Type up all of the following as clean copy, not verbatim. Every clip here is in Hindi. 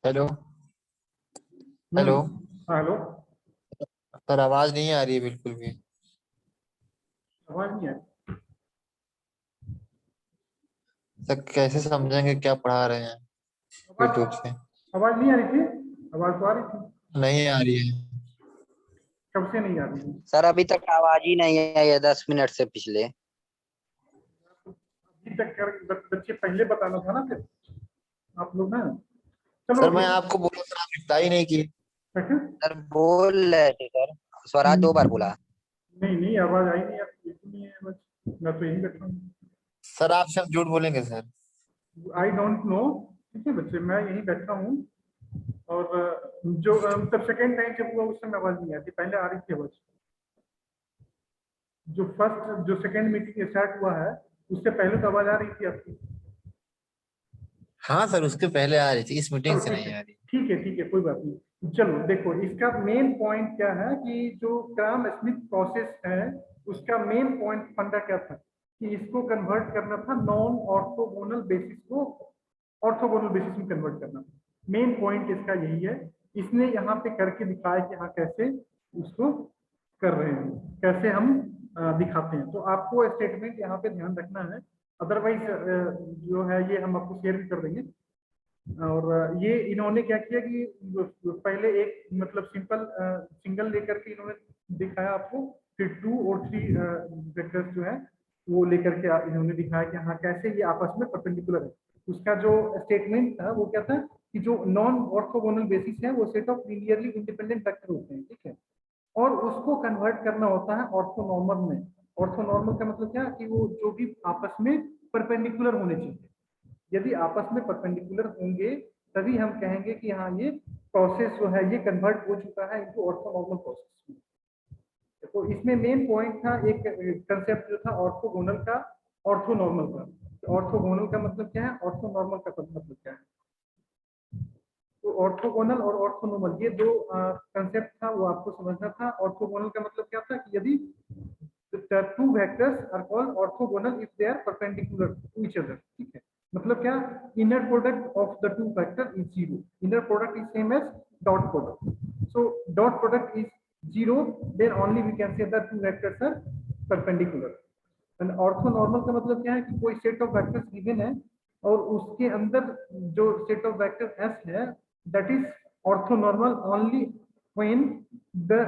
हेलो। हेलो। हाँ, हेलो। पर आवाज नहीं आ रही है बिल्कुल भी। आवाज नहीं है। सर कैसे समझेंगे क्या पढ़ा रहे हैं आवाज यूट्यूब से? आवाज नहीं आ रही थी। आवाज तो आ रही थी। नहीं आ रही है। कब से नहीं आ रही है? सर अभी तक आवाज ही नहीं आई है 10 मिनट से पिछले। अभी तक बच्चे पहले बताना था ना फिर आप लोग ना। चलो सर मैं आपको बोला सर, आप रिप्लाई नहीं किए। कैसे? सर बोल रहे थे सर, स्वराज 2 बार बोला। नहीं नहीं, आवाज आई नहीं, आप बिल्कुल नहीं है बस। मैं तो यहीं बैठा हूँ। सर आप सब झूठ बोलेंगे सर। I don't know. ठीक है बच्चे, मैं यहीं बैठा हूँ। और जो तब सेकेंड टाइम जब हुआ उस समय आवाज नहीं आती, पहले आ रही थी आवाज। जो सेकेंड मीटिंग स्टार्ट हुआ है उससे पहले तो आवाज आ रही थी आपकी। हाँ सर, उसके पहले आ रही थी, इस मीटिंग चलो से ठीक है। नहीं आ रही। ठीक है, कोई बात नहीं। चलो देखो, इसका मेन पॉइंट क्या है कि जो ग्राम स्मिथ प्रोसेस है उसका मेन पॉइंट फंडा क्या था कि इसको कन्वर्ट करना था नॉन ऑर्थोगोनल बेसिस को ऑर्थोगोनल बेसिस में कन्वर्ट करना। मेन पॉइंट इसका यही है। इसने यहाँ पे करके दिखाया कि हाँ कैसे उसको कर रहे हैं, कैसे हम दिखाते हैं। तो आपको स्टेटमेंट यहाँ पे ध्यान रखना है। अदरवाइज जो है ये हम आपको शेयर भी कर देंगे। और ये इन्होंने क्या किया कि पहले एक मतलब सिंपल सिंगल लेकर के इन्होंने दिखाया आपको, फिर 2 और 3 वेक्टर्स जो है वो लेकर के इन्होंने दिखाया कि हाँ कैसे ये आपस में परपेंडिकुलर है। उसका जो स्टेटमेंट था वो क्या था कि जो नॉन ऑर्थोगोनल बेसिस है वो set of linearly independent vector होते हैं, ठीक है। और उसको कन्वर्ट करना होता है ऑर्थोनॉर्मल में। ऑर्थोनॉर्मल का मतलब क्या कि वो जो भी आपस में परपेंडिकुलर होने चाहिए। यदि आपस में परपेंडिकुलर होंगे तभी हम कहेंगे कि हाँ ये प्रोसेस जो है ये कन्वर्ट हो चुका है इनटू ऑर्थोनॉर्मल प्रोसेस में। तो इसमें मेन पॉइंट था एक कंसेप्ट जो था ऑर्थोगोनल का, ऑर्थोनॉर्मल का। ऑर्थोगोनल का मतलब क्या है, ऑर्थोनॉर्मल का मतलब क्या है। तो ऑर्थोगोनल और ऑर्थोनॉर्मल ये दो कंसेप्ट था, वो आपको समझना था। ऑर्थोगोनल का मतलब क्या था कि यदि the two vectors are called orthogonal if they are perpendicular to each other, ठीक है। मतलब क्या, inner product of the two vector is zero. Inner product is same as dot product. So dot product is zero, then only we can say that two vectors are perpendicular. And orthonormal का मतलब क्या है कि कोई सेट ऑफ वेक्टर्स गिवन है और उसके अंदर जो सेट ऑफ वेक्टर S है that is orthonormal only when the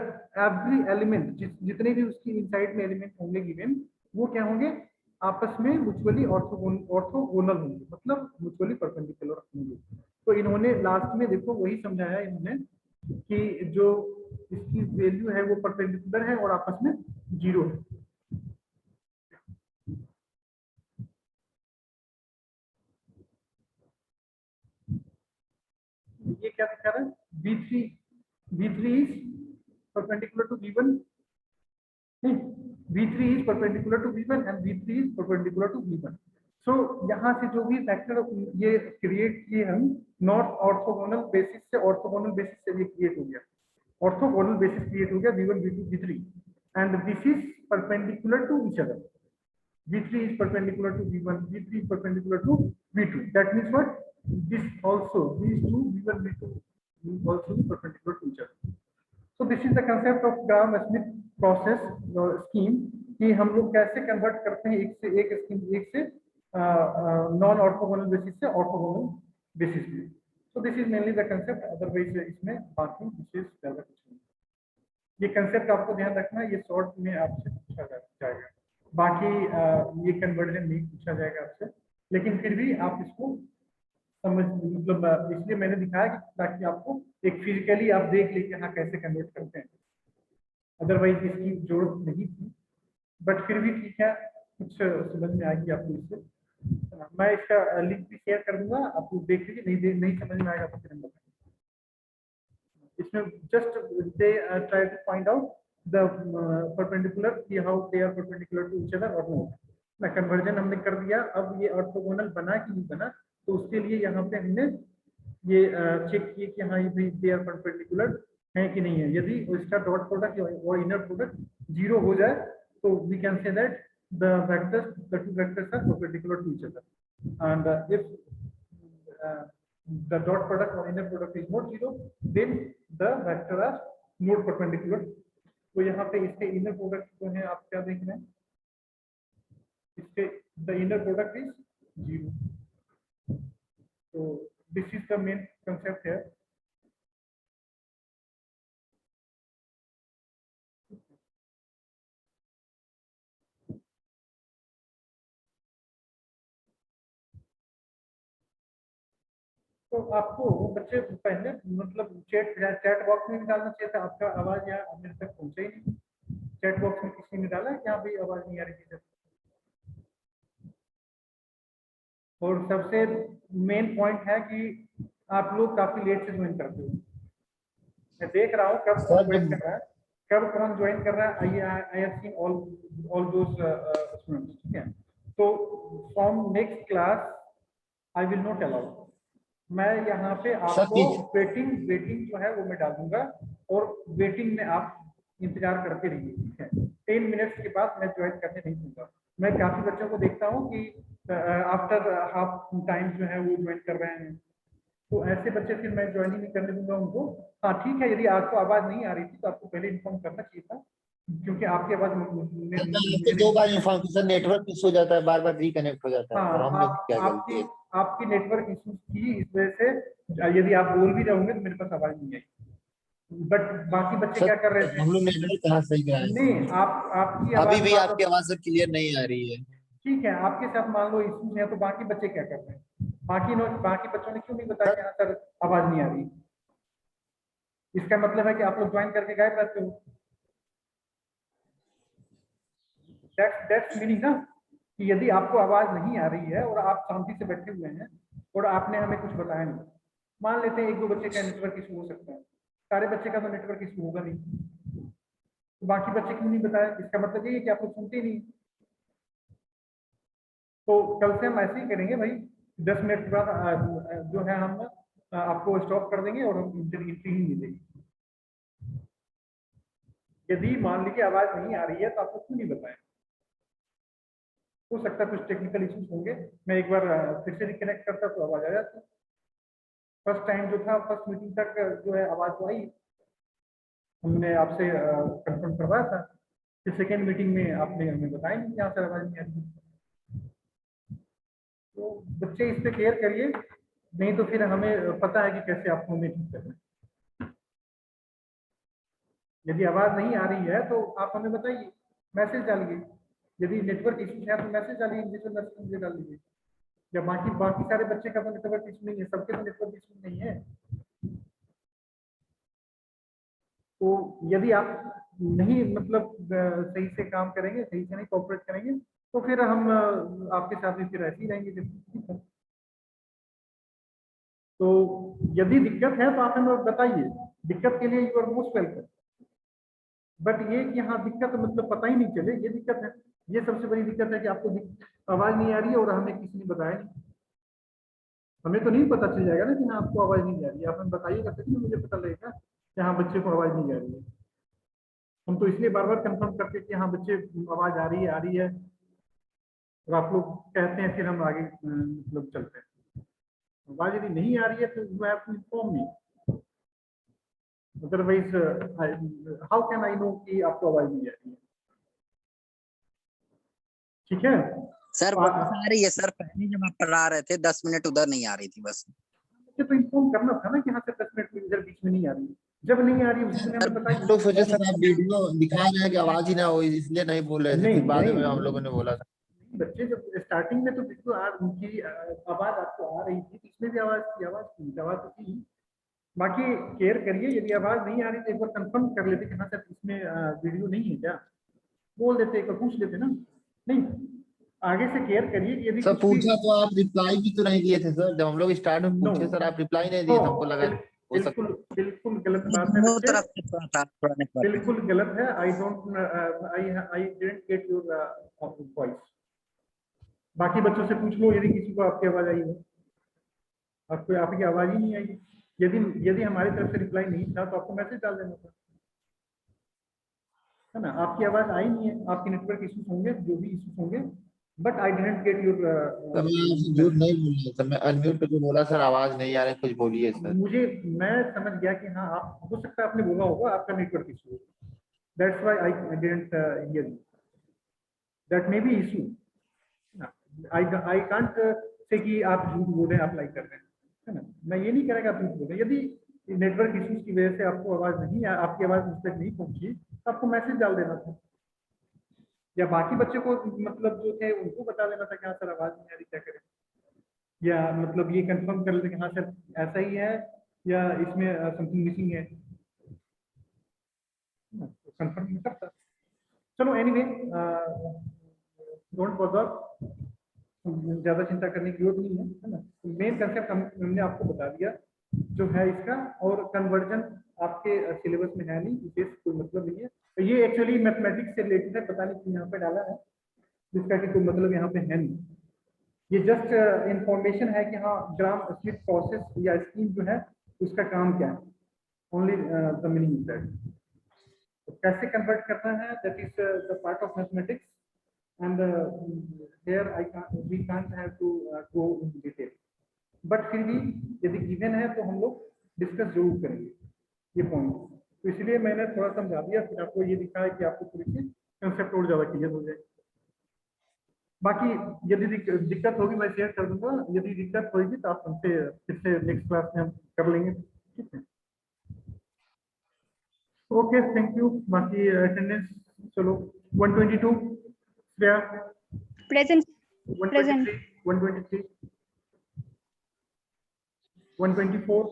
every element जितने भी उसकी इनसाइड में एलिमेंट होंगे गिवन वो क्या होंगे, आपस में म्यूचुअली ऑर्थोगोनल होंगे, मतलब म्यूचुअली परपेंडिकुलर होंगे। तो इन्होंने लास्ट में देखो वही समझाया इन्होंने कि जो इसकी वैल्यू है वो परपेंडिकुलर है और आपस में जीरो है। ये क्या दिखा रहा है, V3 is perpendicular to V1, नहीं, V3 is perpendicular to V1 and V3 is perpendicular to V1. So यहाँ से जो भी वेक्टर ये क्रिएट किए हम नॉट ऑर्थोगोनल बेसिस से, ऑर्थोगोनल बेसिस से ये क्रिएट हो गया, ऑर्थोगोनल बेसिस क्रिएट हो गया V1 V2 V3 and this is perpendicular to each other. V3 is perpendicular to V1, V3 is perpendicular to V2. That means what? This also, these two V1 V2 will also be perpendicular to each other. So this is the concept of Graham-Smith process scheme कि हम लोग कैसे कन्वर्ट करते हैं एक से एक स्कीम, एक से नॉन ऑर्थोगोनल बेसिस से ऑर्थोगोनल बेसिस पे। So this is mainly the concept, otherwise इसमें बाकी विशेष ज्यादा कुछ नहीं। ये कंसेप्ट आपको ध्यान रखना है, ये शॉर्ट में आपसे पूछा जाएगा। बाकी ये कन्वर्जन नहीं पूछा जाएगा आपसे, लेकिन फिर भी आप इसको समझ, मतलब इसलिए मैंने दिखाया कि ताकि आपको एक फिजिकली आप देख लीजिए हाँ कैसे कन्वर्ट करते हैं। अदरवाइज इसकी जरूरत नहीं थी, बट फिर भी ठीक है, कुछ समझ में आएगी आपको इससे। मैं इसका लिंक भी शेयर कर दूंगा, आप लोग देख लीजिए। नहीं समझ में आएगा तो फिर हम बताएंगे। इसमें just they try to find out the perpendicular कि how they are perpendicular to each other और नॉट। ना कन्वर्जन हमने कर दिया, अब ये ऑर्थोगोनल बना कि नहीं बना, तो उसके लिए यहाँ पे हमने ये चेक किए कि हाँ ये दे आर परपेंडिकुलर है कि नहीं है। यदि इसका डॉट प्रोडक्ट और इनर प्रोडक्ट जीरो हो जाए तो we can say that the vectors, the two vectors are perpendicular to each other. And if the dot product or inner product is not 0, then the vector are not perpendicular. तो यहाँ पे इसके inner product जो है आप क्या देख रहे हैं, इसके the inner product is 0. So this is the main concept here. तो आपको बच्चे पहले मतलब चैट बॉक्स में भी डालना चाहिए था, आपका आवाज यहाँ मेरे तक पहुंचा ही नहीं। चैट बॉक्स में किसी ने डाला क्या भाई आवाज नहीं आ रही थी? और सबसे मेन पॉइंट है कि आप लोग काफी लेट से ज्वाइन करते हो। मैं देख रहा हूँ कब कौन ज्वाइन कर रहा है, कब कौन ज्वाइन कर रहा है। I have seen all those students, ठीक है। तो from next class I will not allow, मैं यहाँ पे आपको वेटिंग जो है वो मैं डाल दूंगा, और वेटिंग में आप इंतजार करते रहिए, ठीक है। 10 मिनट्स के बाद मैं ज्वाइन करने नहीं दूंगा। मैं काफी बच्चों को देखता हूँ कि आफ्टर हाफ टाइम जो है वो ज्वाइन कर रहे हैं, तो ऐसे बच्चे फिर मैं ज्वाइन ही नहीं करने दूंगा उनको। हाँ ठीक है, यदि आपको आवाज नहीं आ रही थी तो आपको पहले इन्फॉर्म करना चाहिए था, क्योंकि आपकी आवाज तो 2 बार इन्फॉर्मेशन नेटवर्क इशू हो जाता है, बार बार रिकनेक्ट हो जाता है, और हम लोग क्या गलती है? आपकी नेटवर्क इशू थी, इस वजह से यदि आप बोल भी रहोगे तो मेरे पास आवाज नहीं आएगी। बट बाकी बच्चे क्या कर रहे थे? हम लोग नेटवर्क कहाँ सही करा है? नहीं, आपकी अभी भी आवाज आपकी आवाज क्लियर नहीं आ रही है। ठीक है, आपके साथ मान लो इशू है, तो बाकी बच्चे क्या कर रहे हैं? बाकी बच्चों ने क्यों नहीं बताया कि हाँ सर आवाज नहीं आ रही? इसका मतलब है कि आप लोग ज्वाइन करके गायब रहते हो। दैट्स मीनिंग ना, कि यदि आपको आवाज नहीं आ रही है और आप शांति से बैठे हुए हैं और आपने हमें कुछ बताया नहीं, मान लेते हैं 1-2 बच्चे का नेटवर्क इशू हो सकता है, सारे बच्चे का तो नेटवर्क इशू होगा नहीं, तो बाकी बच्चे क्यों नहीं बताया? इसका मतलब ये है कि आप लोग सुनते नहीं। तो कल से हम ऐसे ही करेंगे भाई, 10 मिनट के बाद जो है हम आपको स्टॉप कर देंगे और हम एंट्री ही मिलेगी। यदि मान लीजिए आवाज नहीं आ रही है तो आपको क्यों नहीं बताया? हो सकता है कुछ टेक्निकल इश्यूज होंगे, मैं एक बार फिर से रिकनेक्ट करता तो आवाज आ जाती। फर्स्ट टाइम जो था, फर्स्ट मीटिंग तक जो है आवाज तो आई, हमने आपसे कंफर्म करवाया था, फिर सेकेंड मीटिंग में आपने हमें बताया नहीं यहाँ से आवाज नहीं आ रही। तो बच्चे इस पे केयर करिए, नहीं तो फिर हमें पता है कि कैसे आपको हमें ठीक करना है। यदि आवाज नहीं आ रही है तो आप हमें बताइए, मैसेज डालिए। यदि नेटवर्क इशू है तो मैसेज डालिए, इंडिविजुअल मैसेज मुझे डाल दीजिए। या बाकी बाकी सारे बच्चे का तो नेटवर्क इशू नहीं है, सबके तो नेटवर्क इशू नहीं है। तो यदि आप नहीं मतलब सही से काम करेंगे, सही से नहीं कोऑपरेट करेंगे, तो फिर हम आपके साथ भी फिर ऐसे ही रहेंगे। ठीक है, तो यदि दिक्कत है तो आप हमें बताइए, दिक्कत के लिए you are most welcome. But ये कि हाँ दिक्कत मतलब पता ही नहीं चले, ये दिक्कत है। ये सबसे बड़ी दिक्कत है कि आपको आवाज नहीं आ रही है और हमें किसी ने बताया नहीं। हमें तो नहीं पता चल जाएगा ना कि हाँ आपको आवाज नहीं आ रही है, आप हमें बताइएगा तभी मुझे पता लगेगा कि हाँ बच्चे को आवाज नहीं आ रही है। हम तो इसलिए बार बार कंफर्म करते हैं कि हाँ बच्चे आवाज आ रही है, और आप लोग कहते हैं, फिर हम आगे मतलब चलते हैं। आवाज यदि नहीं आ रही है तो you have to inform me, otherwise how can I know कि आपको आवाज नहीं आ रही है? ठीक है सर वापस आ रही है सर, पहले जब आप पढ़ा रहे थे 10 मिनट उधर नहीं आ रही थी बस। तो इन्फॉर्म करना था ना कि हाँ सर 10 मिनट में इधर बीच में नहीं आ रही, जब नहीं आ रही उस दिन हमें बताइए। हम लोग सोचे सर आप वीडियो दिखा रहे हैं कि आवाज ही ना हो, इसलिए नहीं बोल रहे थे, फिर बाद में हम लोगों ने बोला था। बच्चे जब स्टार्टिंग में तो बिल्कुल उनकी आवाज आपको आ रही थी, इसमें भी आवाज तो थी। बाकी केयर करिए, यदि आवाज नहीं आ रही तो एक बार कंफर्म कर लेते कि हाँ सर इसमें वीडियो नहीं है क्या, बोल देते, एक बार पूछ लेते ना। नहीं, आगे से केयर करिए कि यदि सर कुछ भी पूछा तो आप रिप्लाई भी तो नहीं दिए थे सर, जब हम लोग स्टार्ट में पूछे सर आप रिप्लाई नहीं दिए, हमको लगा हो सकता है। बिल्कुल गलत बात है दोनों बच्चे, तरफ से थोड़ा था, थोड़ा नेटवर्क। बिल्कुल गलत है। I didn't get your voice. बाकी बच्चों से पूछ लो यदि किसी को आपकी आवाज आई है, आपको आपकी आवाज ही नहीं आई। यदि यदि हमारी तरफ से रिप्लाई नहीं था तो आपको मैसेज डाल देना था, है ना। आपकी आवाज आई नहीं है, आपके नेटवर्क इश्यूज होंगे, जो भी इश्यूज होंगे but I didn't get your sir मैं झूठ नहीं बोलिए सर, मैं अनम्यूट पे जो बोला सर आवाज नहीं आ रही, कुछ बोलिए सर। मैं समझ गया कि हाँ आप हो सकता है आपने बोला होगा आपका network issue, that's why I didn't here you, that may be issue. I can't say कि आप झूठ बोल रहे हैं, आप लाइक कर रहे हैं, है ना। मैं ये नहीं कह रहा कि आप झूठ बोल रहे हैं। यदि नेटवर्क इश्यूज की वजह से आपको आवाज नहीं, आपकी आवाज मुझ तक नहीं पहुंची, तो आपको मैसेज डाल देना था, या बाकी बच्चे को मतलब जो थे उनको बता देना था कि हाँ सर आवाज नहीं आ रही, क्या करें, या मतलब ये कंफर्म कर लेते कि हाँ सर ऐसा ही है या इसमें समथिंग मिसिंग है, कंफर्म नहीं करता। चलो एनीवे, डोंट बॉदर, ज्यादा चिंता करने की जरूरत नहीं है ना। मेन कंसेप्ट हमने आपको बता दिया जो है इसका, और कन्वर्जन आपके सिलेबस में है नहीं, इसे कोई मतलब नहीं है। तो ये एक्चुअली मैथमेटिक्स से रिलेटेड है, पता नहीं क्यों यहाँ पे डाला है, जिसका कि कोई मतलब यहाँ पे है नहीं। ये जस्ट इंफॉर्मेशन है कि हाँ ग्राम स्मिथ प्रोसेस या स्कीम जो है उसका काम क्या है, only the meaning is that. तो कैसे कन्वर्ट करना है, that is the part of mathematics, and here we can't have to go in detail, but फिर भी यदि गिवन है तो हम लोग डिस्कस जरूर करेंगे ये पॉइंट। तो इसलिए मैंने थोड़ा समझा दिया, फिर आपको ये दिखा है कि आपको थोड़ी सी कंसेप्ट और ज्यादा क्लियर हो जाए। बाकी यदि दिक्कत होगी मैं शेयर कर दूंगा, यदि दिक्कत होगी तो आप हमसे फिर से नेक्स्ट क्लास में हम कर लेंगे, ठीक है। Okay thank you. बाकी अटेंडेंस चलो 122 Shreya, Present. 123 123 124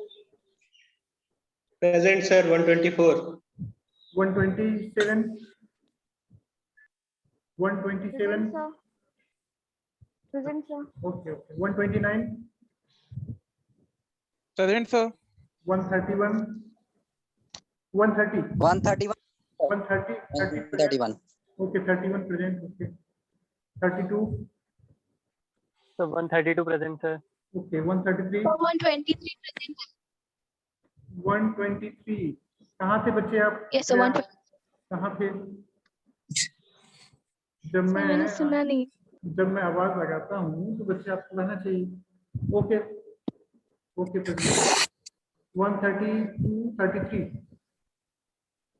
Present, sir. 124. 127 127 Present, sir. okay 129 Present, sir. 131 130 131, 130 30 131. okay 31 present, okay 32 So 132 present, sir. okay 133 123 present. 123 कहाँ थे बच्चे आप? Yes, sir. 120. कहाँ थे? जब मैंने सुना नहीं। मैं आवाज लगाता हूँ तो बच्चे आपको रहना चाहिए। Okay okay 132 33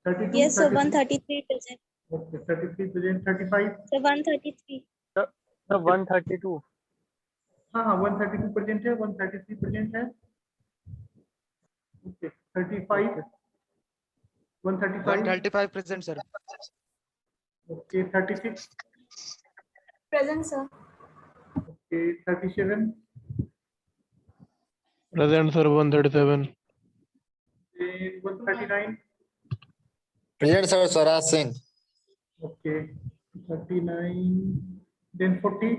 32 Yes, sir. 33 133 present. Okay 33 present 35 Sir, 133. So 132. हाँ हाँ 132 present है, 133 present है, okay 35 135 135 present, sir. Okay 36 Present, sir. Okay 37 Present, sir. 137. 139 present sir Swaraj Singh. Okay 39 then 40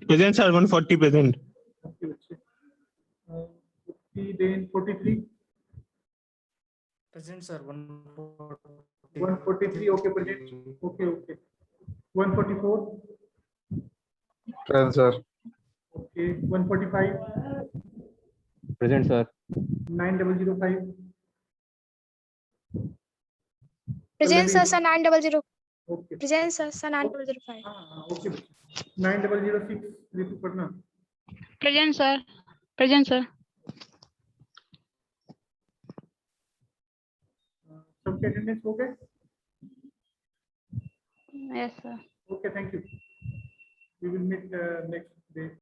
Present, sir. 140 present. Okay बच्चे 50 then 43 Present, sir. 143 okay present okay 144 Present, sir. okay 145 Present, sir. 9005 Present, sir. Sir, 900. okay Present, sir. Sir, 9005. हाँ ओके 9006 रितु पढ़ना। Present, sir. Present, sir. सबके अटेंडेंस हो गए? Yes, sir. Okay, thank you. We will meet next day.